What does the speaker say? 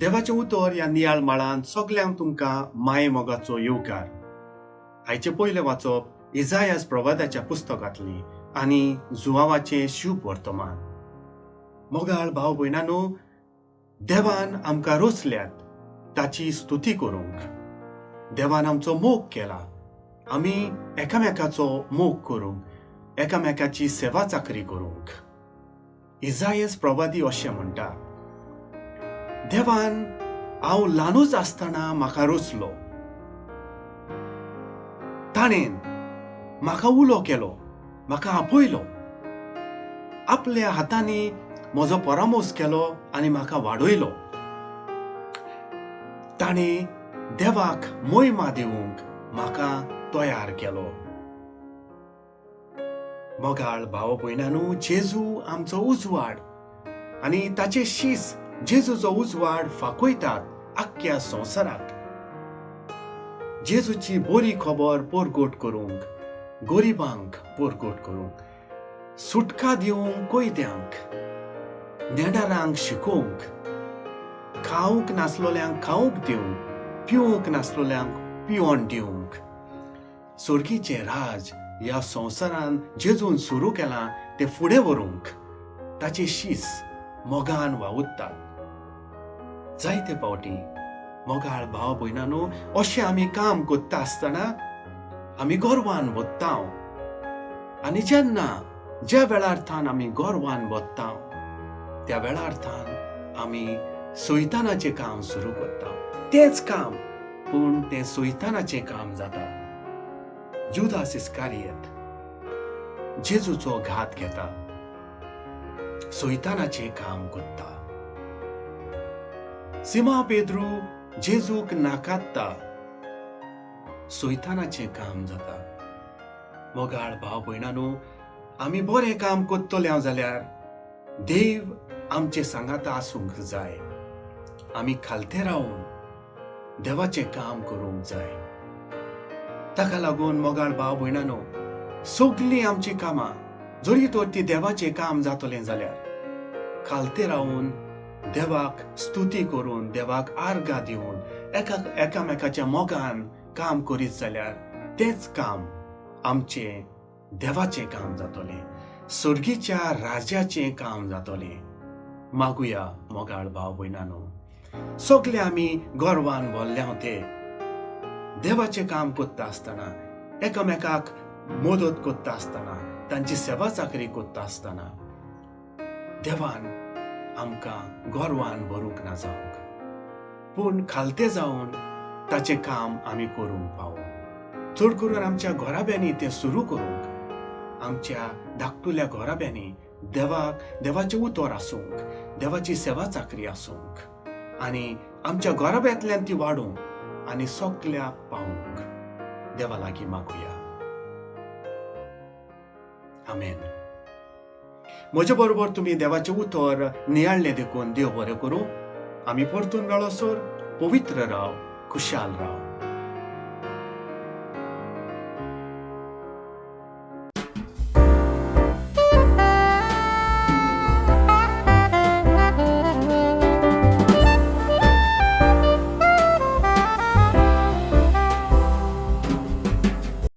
देवाचे उतर ह्या नियाळ माळांत सगल्यांक तुमकां माये मोगाचो येवकार. आयचे पयले वाचप इजायास प्रवादाच्या पुस्तकांतली आनी जुआवाचें शुभ वर्तमान. मोगाळ भाव भयणांनो, देवान आमकां रोचल्यात ताची स्तुती करूंक. देवान आमचो मोग केला. आमी एकामेकाचो मोग करूंक, एकामेकाची सेवा चाकरी करूंक. इजायास प्रवादी अशें म्हणटा, देवान हांव ल्हानूच आसतना म्हाका रोचलो. ताणेन म्हाका उलो केलो, म्हाका आपयलो. आपल्या हातांनी म्हजो परामोस केलो आनी म्हाका वाडयलो. ताणें देवाक मोहिमा दिवंक म्हाका तयार केलो. मोगाळ भाव भयणांनो, जेजू आमचो उजवाड आनी ताचे शीस जेजूचो उजवाड फांकयतात आख्ख्या संवसाराक. जेजूची बरी खबर परगट करूंक, गरिबांक परगट करूंक, सुटका दिवंक कोयत्यांक, नेडारांक शिकोवंक, खावंक नासलोल्यांक खावंक दिवंक, पिवंक नासलोल्यांक पिवण दिवंक. सर्गीचे राज ह्या संवसारान जेजून सुरू केलां तें फुडें व्हरूंक ताचे शीस मोगान वावुरतात. जायते फावटी मोगाळ भाव भयणांनो, अशें आमी काम करता आसतना आमी गर्वान बदता. आनी ज्या वेळार्थान आमी गर्वान बदता त्या वेळार्थान आमी सैतानाचें काम सुरू करता. तेंच काम, पूण तें सैतानाचें काम जाता. जुदास इस्कारियत जेजूचो घात घेता, सैतानाचें काम करता. सिमा पेद्रू जेजूक नाकात्ता, सैतानाचें काम जाता. मोगाळ भाव भयणांनो, आमी बरें काम करतले जाल्यार देव आमचे सांगाता आसूंक जाय. आमी खालते रावून देवाचें काम करूंक जाय. ताका लागून मोगाळ भाव भयणांनो, सगळीं आमची कामां जरी तर ती देवाचें काम जातलें जाल्यार खालते रावून देवाक स्तुती करून, देवाक आर्गां दिवन एकामेकाच्या मोगान काम करीत जाल्यार तेंच काम आमचें देवाचें काम जातलें, सर्गीच्या राजाचें काम जातलें. मागुया मोगाळ भाव भयणांनो, सगळे आमी गर्वान भरल्या ते देवाचें काम करता आसतना, एकामेकाक मदत करता आसतना, तांची सेवा चाकरी करता आसतना देवान आमकां गर्वान भरूंक ना जावंक, पूण खालते जावन ताचें काम आमी करूंक पावूं. चड करून आमच्या घराब्यांनी तें सुरू करूंक, आमच्या धाकटुल्या घराब्यांनी देवाचें उतर आसूंक, देवाची सेवा चाकरी आसूंक आनी आमच्या घराब्यांतल्यान ती वाडूंक आनी सगळ्याक पावूंक. देवा लागीं मागुया. आमेन. म्हजे बरोबर तुमी देवाचें उतर नियाळ्ळें देखून देव बरें करूं. आमी परतून मेळोसर पवित्र राव, खुशाल राव.